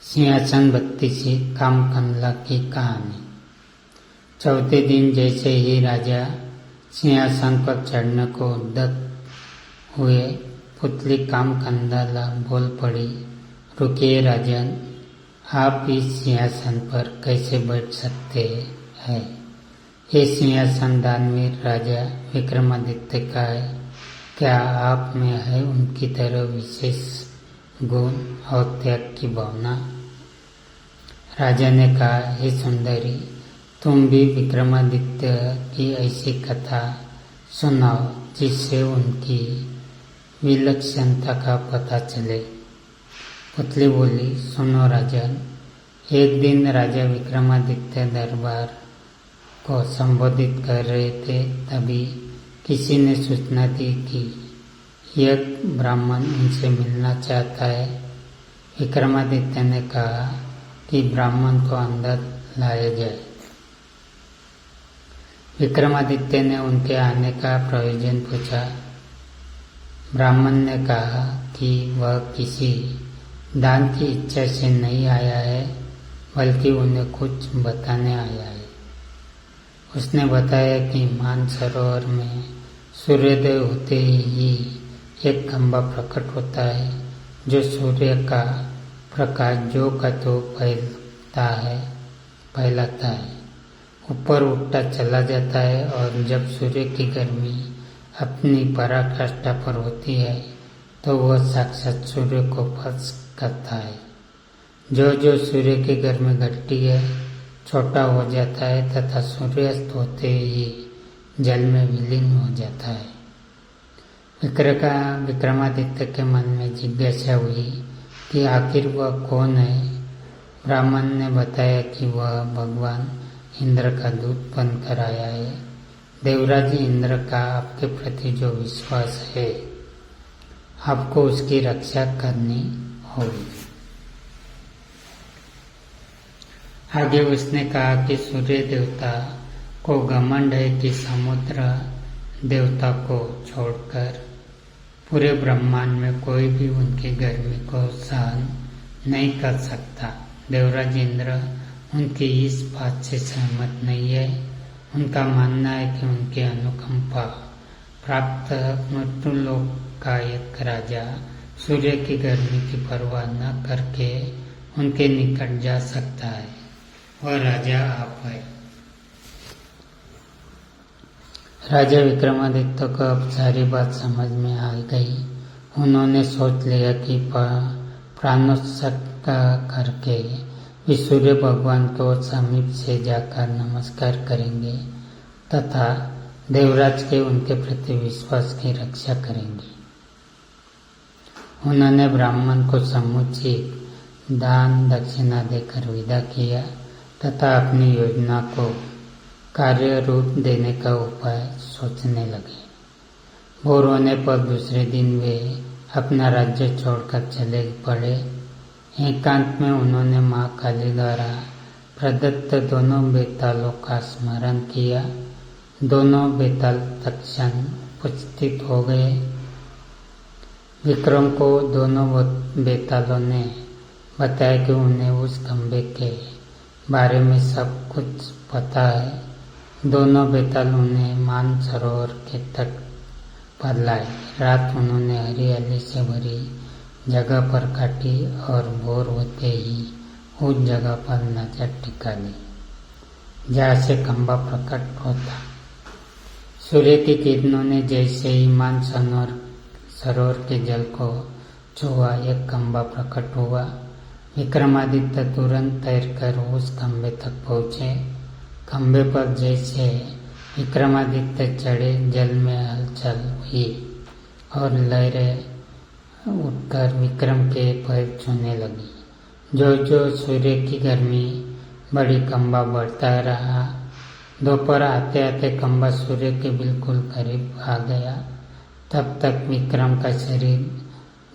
सिंहासन बत्ती से कामकंडला की कहानी। चौथे दिन जैसे ही राजा सिंहासन पर चढ़ने को उद्यत हुए, पुतली कामकंडला बोल पड़ी, रुकिए राजन, आप इस सिंहासन पर कैसे बैठ सकते हैं? ये सिंहासन दानवीर राजा विक्रमादित्य का है। क्या आप में है उनकी तरह विशेष गुण और त्याग की भावना? राजा ने कहा, हे सुंदरी, तुम भी विक्रमादित्य की ऐसी कथा सुनाओ जिससे उनकी विलक्षणता का पता चले। पुतली बोली, सुनो राजन, एक दिन राजा विक्रमादित्य दरबार को संबोधित कर रहे थे, तभी किसी ने सूचना दी कि एक ब्राह्मण उनसे मिलना चाहता है। विक्रमादित्य ने कहा कि ब्राह्मण को अंदर लाया जाए। विक्रमादित्य ने उनके आने का प्रयोजन पूछा। ब्राह्मण ने कहा कि वह किसी दान की इच्छा से नहीं आया है, बल्कि उन्हें कुछ बताने आया है। उसने बताया कि मानसरोवर में सूर्योदय होते ही एक खंभा प्रकट होता है, जो सूर्य का प्रकाश जो का तो फैलाता है, ऊपर उठता चला जाता है, और जब सूर्य की गर्मी अपनी पराकाष्ठा पर होती है तो वह साक्षात सूर्य को स्पर्श करता है। जो जो सूर्य की गर्मी घटती है छोटा हो जाता है तथा सूर्यास्त होते ही जल में विलीन हो जाता है। विक्रमादित्य के मन में जिज्ञासा हुई कि आखिर वह कौन है। ब्राह्मण ने बताया कि वह भगवान इंद्र का दूत बनकर आया है। देवराज इंद्र का आपके प्रति जो विश्वास है, आपको उसकी रक्षा करनी होगी। आगे उसने कहा कि सूर्य देवता को घमंड है कि समुद्र देवता को छोड़कर पूरे ब्रह्मांड में कोई भी उनकी गर्मी को सहन नहीं कर सकता। देवराज इंद्र उनकी इस बात से सहमत नहीं है। उनका मानना है कि उनके अनुकंपा प्राप्त मृत्युलोक का एक राजा सूर्य की गर्मी की परवाह न करके उनके निकट जा सकता है। वह राजा आप है। राजा विक्रमादित्य को अब सारी बात समझ में आ गई। उन्होंने सोच लिया कि प्राणोत्सर्ग करके वे सूर्य भगवान को समीप से जाकर नमस्कार करेंगे तथा देवराज के उनके प्रति विश्वास की रक्षा करेंगे। उन्होंने ब्राह्मण को समुचित दान दक्षिणा देकर विदा किया तथा अपनी योजना को कार्य रूप देने का उपाय सोचने लगे। भोर होने पर दूसरे दिन वे अपना राज्य छोड़कर चले पड़े। एकांत में उन्होंने माँ काली द्वारा प्रदत्त दोनों बेतालों का स्मरण किया। दोनों बेताल तत्क्षण उपस्थित हो गए। विक्रम को दोनों बेतालों ने बताया कि उन्हें उस खंभे के बारे में सब कुछ पता है। दोनों बेताल उन्हें मानसरोवर के तट पर लाए। रात उन्होंने हरियाली से भरी जगह पर काटी और भोर होते ही उस जगह पर नजर टिका ली जहाँ से खंभा प्रकट होता। सूर्य की किरणों ने जैसे ही सरोवर के जल को छुआ, एक खंभा प्रकट हुआ। विक्रमादित्य तुरंत तैरकर उस खंभे तक पहुँचे। खंभे पर जैसे विक्रमादित्य चढ़े, जल में हलचल हुई और लहरें उठकर विक्रम के पैर छूने लगी। जो जो सूर्य की गर्मी बड़ी, खंभा बढ़ता रहा। दोपहर आते आते खंभा सूर्य के बिल्कुल करीब आ गया। तब तक विक्रम का शरीर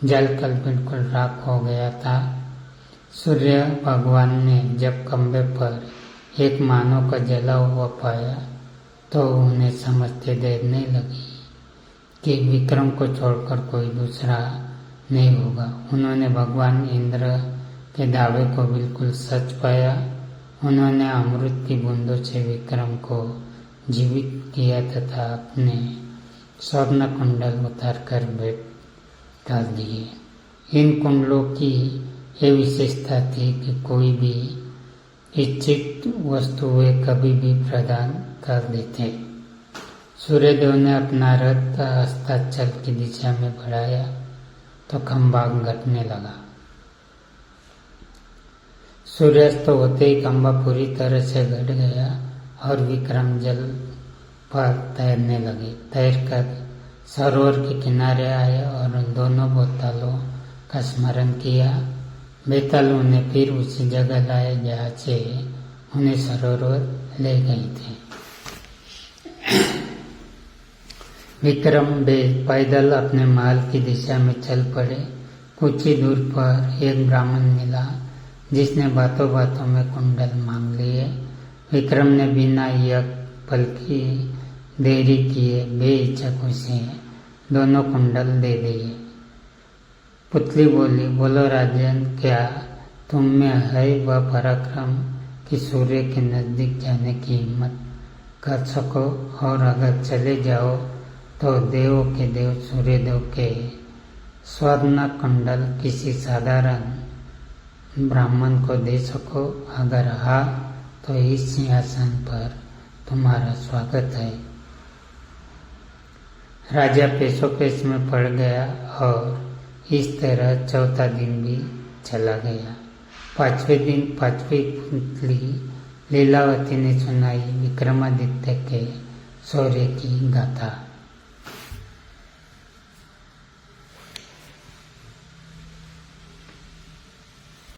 जलकर बिल्कुल राख हो गया था। सूर्य भगवान ने जब खंभे पर एक मानव का जला हुआ पाया तो उन्हें समझते देर नहीं लगी कि विक्रम को छोड़कर कोई दूसरा नहीं होगा। उन्होंने भगवान इंद्र के दावे को बिल्कुल सच पाया। उन्होंने अमृत की बूंदों से विक्रम को जीवित किया तथा अपने स्वर्ण कुंडल उतारकर भेंट डाल दिए। इन कुंडलों की ये विशेषता थी कि कोई भी इच्छित वस्तु वे कभी भी प्रदान कर देते। सूर्यदेव ने अपना रथ अस्ताचल की दिशा में बढ़ाया तो खंभा घटने लगा। सूर्यास्त होते ही खंभा पूरी तरह से घट गया और विक्रम जल पर तैरने लगे। तैरकर सरोवर के किनारे आए और उन दोनों बेतालों का स्मरण किया। बेताल उन्हें फिर उसी जगह लाए जहाँ से उन्हें सरोवर ले गए थे। विक्रम पैदल अपने महल की दिशा में चल पड़े। कुछ ही दूर पर एक ब्राह्मण मिला जिसने बातों बातों में कुंडल मांग लिए। विक्रम ने बिना यज्ञ पल की देरी किए बेहिचक उसे दोनों कुंडल दे दिए। पुतली बोली, बोलो राजन, क्या तुम में है वह पराक्रम कि सूर्य के नजदीक जाने की हिम्मत कर सको, और अगर चले जाओ तो देवों के देव सूर्यदेव के स्वर्ण कुंडल किसी साधारण ब्राह्मण को दे सको। अगर हाँ तो इस सिंहासन पर तुम्हारा स्वागत है। राजा पेशोपेश में पड़ गया और इस तरह चौथा दिन भी चला गया। पांचवें दिन पांचवी पुतली लीलावती ने सुनाई विक्रमादित्य के शौर्य की गाथा।